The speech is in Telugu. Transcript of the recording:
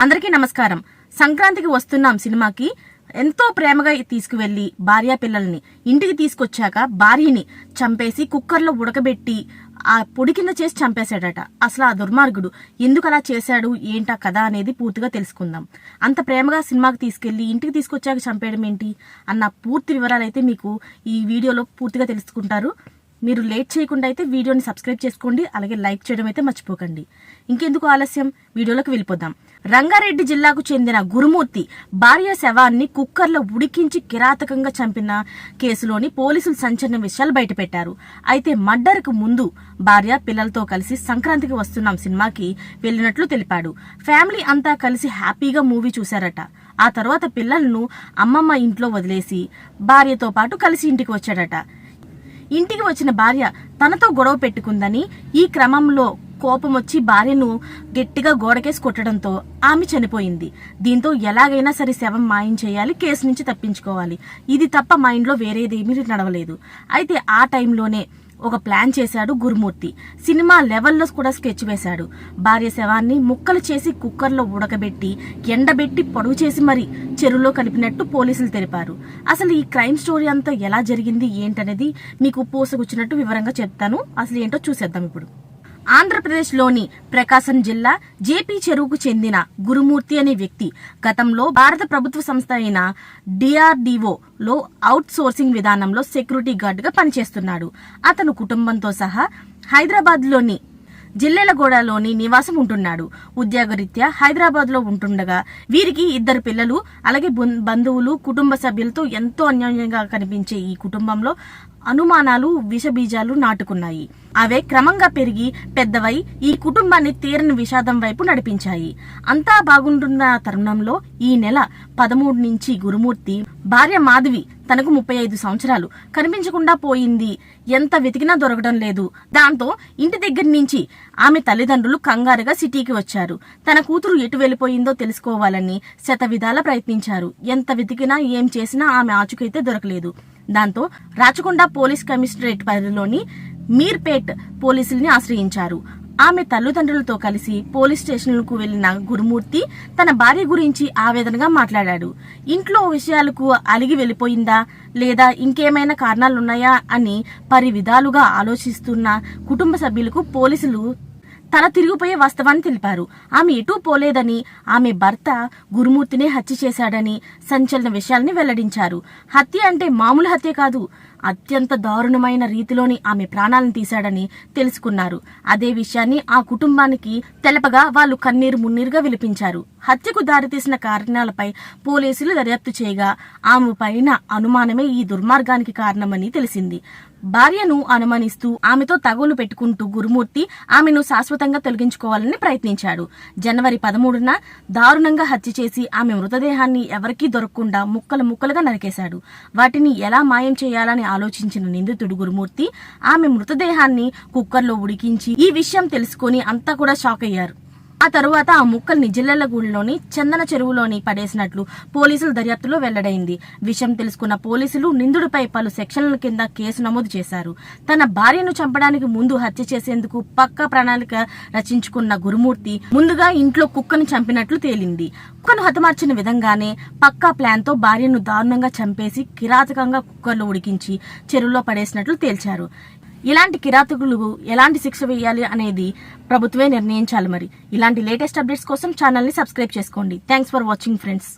అందరికీ నమస్కారం. సంక్రాంతికి వస్తున్నాం సినిమాకి ఎంతో ప్రేమగా తీసుకువెళ్లి భార్య పిల్లల్ని ఇంటికి తీసుకొచ్చాక భార్యని చంపేసి కుక్కర్లో ఉడకబెట్టి ఆ పొడి కింద చేసి చంపేశాడట. అసలు ఆ దుర్మార్గుడు ఎందుకు అలా చేశాడు ఏంటా కదా అనేది పూర్తిగా తెలుసుకుందాం. అంత ప్రేమగా సినిమాకి తీసుకెళ్లి ఇంటికి తీసుకొచ్చాక చంపేయడం ఏంటి అన్న పూర్తి వివరాలు అయితే మీకు ఈ వీడియోలో పూర్తిగా తెలుసుకుంటారు. మీరు లేట్ చేయకుండా అయితే వీడియోని సబ్స్క్రైబ్ చేసుకోండి, అలాగే లైక్ చేయడం అయితే మర్చిపోకండి. ఇంకెందుకు ఆలస్యం, వీడియోలోకి వెళ్ళిపోదాం. రంగారెడ్డి జిల్లాకు చెందిన గురుమూర్తి భార్య శవాన్ని కుక్కర్లో ఉడికించి కిరాతకంగా చంపిన కేసులోని పోలీసులు సంచలన విషయాలు బయటపెట్టారు. అయితే మర్డర్కు ముందు భార్య పిల్లలతో కలిసి సంక్రాంతికి వస్తున్నాం సినిమాకి వెళ్ళినట్లు తెలిపాడు. ఫ్యామిలీ అంతా కలిసి హ్యాపీగా మూవీ చూశారట. ఆ తర్వాత పిల్లలను అమ్మమ్మ ఇంట్లో వదిలేసి భార్యతో పాటు కలిసి ఇంటికి వచ్చాడట. ఇంటికి వచ్చిన భార్య తనతో గొడవ పెట్టుకుందని, ఈ క్రమంలో కోపం వచ్చి భార్యను గట్టిగా గోడకేసి కొట్టడంతో ఆమె చనిపోయింది. దీంతో ఎలాగైనా సరే శవం మాయం చేయాలి, కేసు నుంచి తప్పించుకోవాలి, ఇది తప్ప మైండ్లో వేరేదేమీ నడవలేదు. అయితే ఆ టైంలోనే ఒక ప్లాన్ చేశాడు గురుమూర్తి. సినిమా లెవెల్లో కూడా స్కెచ్ వేశాడు. భార్య శవాన్ని ముక్కలు చేసి కుక్కర్లో ఉడకబెట్టి ఎండబెట్టి పొడుగు చేసి మరి చెరువులో కలిపినట్టు పోలీసులు తెలిపారు. అసలు ఈ క్రైమ్ స్టోరీ అంతా ఎలా జరిగింది ఏంటనేది మీకు పూసగుచ్చినట్టు వివరంగా చెప్తాను. అసలు ఏంటో చూసేద్దాం ఇప్పుడు. ఆంధ్రప్రదేశ్లోని ప్రకాశం జిల్లా జేపీ చెరువుకు చెందిన గురుమూర్తి అనే వ్యక్తి గతంలో భారత ప్రభుత్వ సంస్థ అయిన DRDOలో అవుట్ సోర్సింగ్ విధానంలో సెక్యూరిటీ గార్డుగా పనిచేస్తున్నాడు. అతను కుటుంబంతో సహా హైదరాబాద్లోని జిల్లెలగూడలోని నివాసం ఉంటున్నాడు. ఉద్యోగరీత్యా హైదరాబాద్ లో ఉంటుండగా వీరికి 2 పిల్లలు, అలాగే బంధువులు, కుటుంబ సభ్యులతో ఎంతో అన్యోన్యంగా కనిపించే ఈ కుటుంబంలో అనుమానాలు, విషబీజాలు నాటుకున్నాయి. అవే క్రమంగా పెరిగి పెద్దవై ఈ కుటుంబాన్ని తీరని విషాదం వైపు నడిపించాయి. అంతా బాగుంటున్న తరుణంలో ఈ నెల 13 నుంచి గురుమూర్తి భార్య మాధవి, తనకు 35 సంవత్సరాలు, కనిపించకుండా పోయింది. ఎంత వెతికినా దొరకడం లేదు. దాంతో ఇంటి దగ్గర నుంచి ఆమె తల్లిదండ్రులు కంగారుగా సిటీకి వచ్చారు. తన కూతురు ఎటు వెళ్లిపోయిందో తెలుసుకోవాలని శతవిధాలా ప్రయత్నించారు. ఎంత వెతికినా ఏం చేసినా ఆమె ఆచూకైతే దొరకలేదు. దాంతో రాచకొండ పోలీస్ కమిషనరేట్ పరిధిలోని మీర్పేట్ పోలీసుల్ని ఆశ్రయించారు. ఆమె తల్లిదండ్రులతో కలిసి పోలీస్ స్టేషన్లకు వెళ్లిన గురుమూర్తి తన భార్య గురించి ఆవేదనగా మాట్లాడాడు. ఇంట్లో విషయాలకు అలిగి వెళ్లిపోయిందా లేదా ఇంకేమైనా కారణాలున్నాయా అని పరి విధాలుగా ఆలోచిస్తున్న కుటుంబ సభ్యులకు పోలీసులు తల తిరిగిపోయే వాస్తవాన్ని తెలిపారు. ఆమె ఎటూ పోలేదని, ఆమె భర్త గురుమూర్తినే హత్య చేశాడని సంచలన విషయాల్ని వెల్లడించారు. హత్య అంటే మామూలు హత్య కాదు, అత్యంత దారుణమైన రీతిలోని ఆమె ప్రాణాలను తీశాడని తెలుసుకున్నారు. అదే విషయాన్ని ఆ కుటుంబానికి తెలపగా వాళ్ళు కన్నీరు మున్నీరుగా విలిపించారు. హత్యకు దారితీసిన కారణాలపై పోలీసులు దర్యాప్తు చేయగా ఆమె పైన అనుమానమే ఈ దుర్మార్గానికి కారణమని తెలిసింది. భార్యను అనుమానిస్తూ ఆమెతో తగులు పెట్టుకుంటూ గురుమూర్తి ఆమెను శాశ్వతంగా తొలగించుకోవాలని ప్రయత్నించాడు. జనవరి 13న దారుణంగా హత్య చేసి ఆమె మృతదేహాన్ని ఎవరికీ దొరకకుండా ముక్కలు ముక్కలుగా నరికేశాడు. వాటిని ఎలా మాయం చేయాలని ఆలోచించిన నిందితుడు గురుమూర్తి ఆమె మృతదేహాన్ని కుక్కర్లో ఉడికించి ఈ విషయం తెలుసుకుని అంతా కూడా షాక్ అయ్యారు. ఆ తరువాత ఆ ముక్కల్ని జిల్లెలగూడలోని చందన చెరువులోని పడేసినట్లు పోలీసుల దర్యాప్తులో వెల్లడైంది. విషయం తెలుసుకున్న పోలీసులు నిందుడిపై పలు సెక్షన్ల కింద కేసు నమోదు చేశారు. తన భార్యను చంపడానికి ముందు హత్య చేసేందుకు పక్కా ప్రణాళిక రచించుకున్న గురుమూర్తి ముందుగా ఇంట్లో కుక్కను చంపినట్లు తేలింది. కుక్కను హతమార్చిన విధంగానే పక్కా ప్లాన్ తో భార్యను దారుణంగా చంపేసి కిరాతకంగా కుక్కర్లో ఉడికించి చెరువులో పడేసినట్లు తేల్చారు. ఇలాంటి కిరాతకులకు ఎలాంటి శిక్ష వేయాలి అనేది ప్రభుత్వమే నిర్ణయించాలి. మరి ఇలాంటి లేటెస్ట్ అప్డేట్స్ కోసం ఛానల్ ని సబ్స్క్రైబ్ చేసుకోండి. Thanks for watching friends.